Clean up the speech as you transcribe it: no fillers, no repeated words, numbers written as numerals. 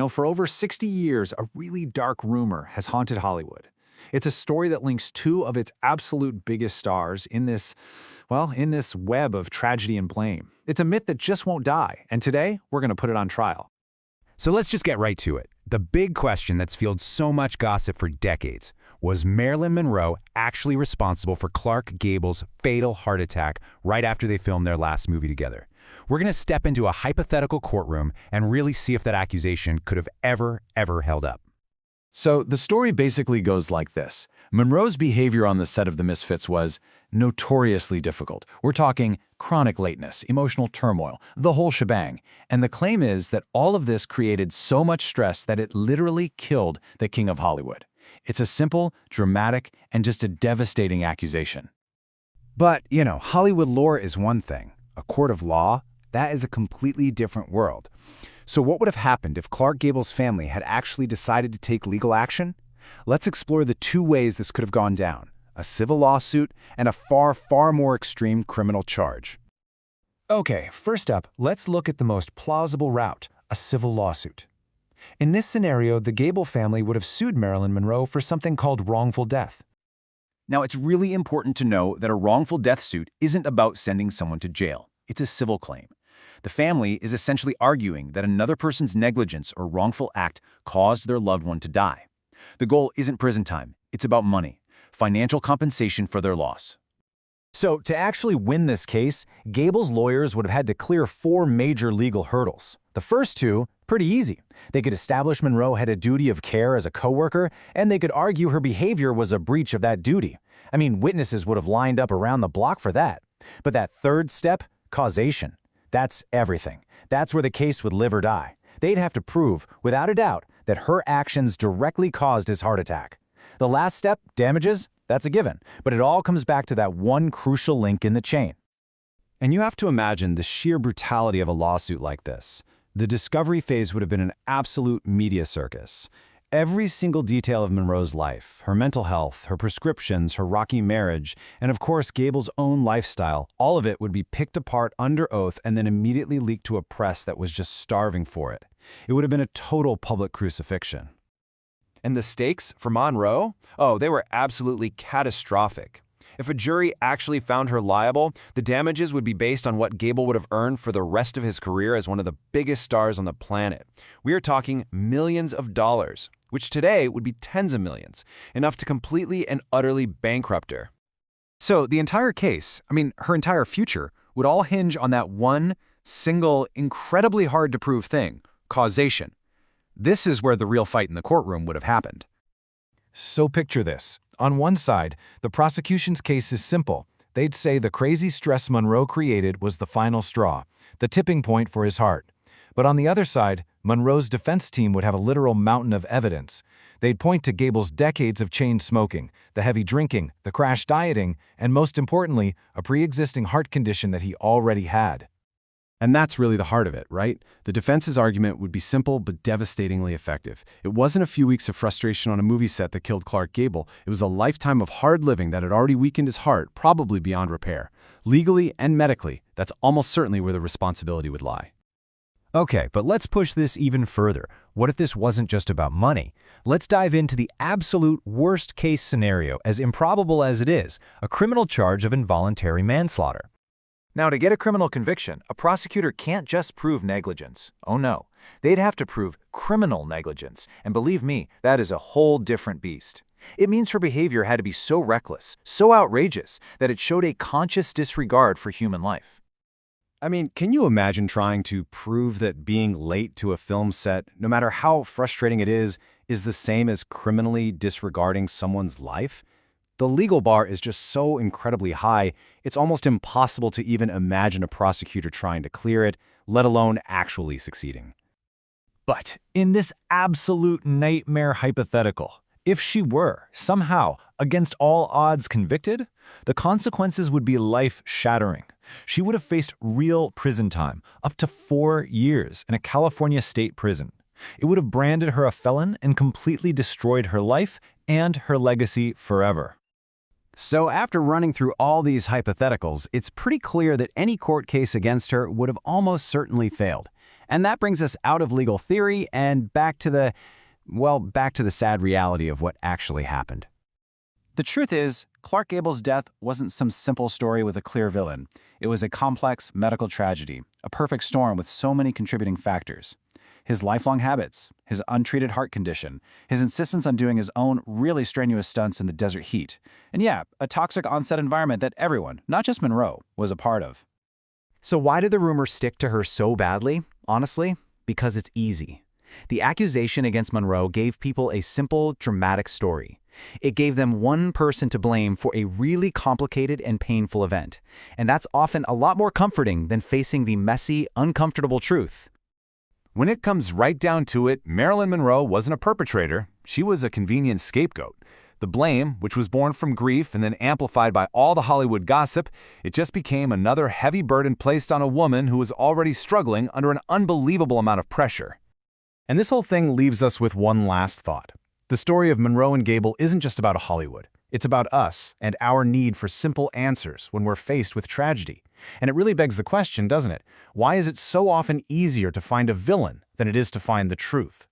For over 60 years, a really dark rumor has haunted Hollywood. It's a story that links two of its absolute biggest stars in this web of tragedy and blame. It's a myth that just won't die, and today, we're going to put it on trial. So let's just get right to it. The big question that's fueled so much gossip for decades: was Marilyn Monroe actually responsible for Clark Gable's fatal heart attack right after they filmed their last movie together? We're going to step into a hypothetical courtroom and really see if that accusation could have ever held up. So the story basically goes like this. Monroe's behavior on the set of the Misfits was notoriously difficult. We're talking chronic lateness, emotional turmoil, the whole shebang. And the claim is that all of this created so much stress that it literally killed the king of Hollywood. It's a simple, dramatic, and just a devastating accusation. But, Hollywood lore is one thing. A court of law, that is a completely different world. So what would have happened if Clark Gable's family had actually decided to take legal action? Let's explore the two ways this could have gone down: a civil lawsuit and a far more extreme criminal charge. Okay, first up, let's look at the most plausible route: a civil lawsuit. In this scenario, the Gable family would have sued Marilyn Monroe for something called wrongful death. Now, it's really important to know that a wrongful death suit isn't about sending someone to jail. It's a civil claim. The family is essentially arguing that another person's negligence or wrongful act caused their loved one to die. The goal isn't prison time. It's about money, financial compensation for their loss. So, to actually win this case, Gable's lawyers would have had to clear 4 major legal hurdles. The first two, pretty easy. They could establish Monroe had a duty of care as a coworker, and they could argue her behavior was a breach of that duty. Witnesses would have lined up around the block for that. But that third step, causation, that's everything. That's where the case would live or die. They'd have to prove, without a doubt, that her actions directly caused his heart attack. The last step, damages, that's a given, but it all comes back to that one crucial link in the chain. And you have to imagine the sheer brutality of a lawsuit like this. The discovery phase would have been an absolute media circus. Every single detail of Monroe's life, her mental health, her prescriptions, her rocky marriage, and of course Gable's own lifestyle, all of it would be picked apart under oath and then immediately leaked to a press that was just starving for it. It would have been a total public crucifixion. And the stakes for Monroe? Oh, they were absolutely catastrophic. If a jury actually found her liable, the damages would be based on what Gable would have earned for the rest of his career as one of the biggest stars on the planet. We are talking millions of dollars, which today would be tens of millions, enough to completely and utterly bankrupt her. So the entire case, her entire future, would all hinge on that one single, incredibly hard-to-prove thing: causation. This is where the real fight in the courtroom would have happened. So picture this. On one side, the prosecution's case is simple. They'd say the crazy stress Monroe created was the final straw, the tipping point for his heart. But on the other side, Monroe's defense team would have a literal mountain of evidence. They'd point to Gable's decades of chain smoking, the heavy drinking, the crash dieting, and most importantly, a pre-existing heart condition that he already had. And that's really the heart of it, right? The defense's argument would be simple but devastatingly effective. It wasn't a few weeks of frustration on a movie set that killed Clark Gable. It was a lifetime of hard living that had already weakened his heart, probably beyond repair. Legally and medically, that's almost certainly where the responsibility would lie. Okay, but let's push this even further. What if this wasn't just about money? Let's dive into the absolute worst-case scenario, as improbable as it is: a criminal charge of involuntary manslaughter. Now, to get a criminal conviction, a prosecutor can't just prove negligence. Oh no, they'd have to prove criminal negligence, and believe me, that is a whole different beast. It means her behavior had to be so reckless, so outrageous, that it showed a conscious disregard for human life. Can you imagine trying to prove that being late to a film set, no matter how frustrating it is the same as criminally disregarding someone's life? The legal bar is just so incredibly high, it's almost impossible to even imagine a prosecutor trying to clear it, let alone actually succeeding. But in this absolute nightmare hypothetical, if she were, somehow, against all odds convicted, the consequences would be life-shattering. She would have faced real prison time, up to 4 years in a California state prison. It would have branded her a felon and completely destroyed her life and her legacy forever. So after running through all these hypotheticals, it's pretty clear that any court case against her would have almost certainly failed. And that brings us out of legal theory and back to the sad reality of what actually happened. The truth is, Clark Gable's death wasn't some simple story with a clear villain. It was a complex medical tragedy, a perfect storm with so many contributing factors. His lifelong habits, his untreated heart condition, his insistence on doing his own really strenuous stunts in the desert heat, and yeah, a toxic on-set environment that everyone, not just Monroe, was a part of. So why did the rumor stick to her so badly? Honestly, because it's easy. The accusation against Monroe gave people a simple, dramatic story. It gave them one person to blame for a really complicated and painful event. And that's often a lot more comforting than facing the messy, uncomfortable truth. When it comes right down to it, Marilyn Monroe wasn't a perpetrator. She was a convenient scapegoat. The blame, which was born from grief and then amplified by all the Hollywood gossip, it just became another heavy burden placed on a woman who was already struggling under an unbelievable amount of pressure. And this whole thing leaves us with one last thought. The story of Monroe and Gable isn't just about Hollywood. It's about us and our need for simple answers when we're faced with tragedy. And it really begs the question, doesn't it? Why is it so often easier to find a villain than it is to find the truth?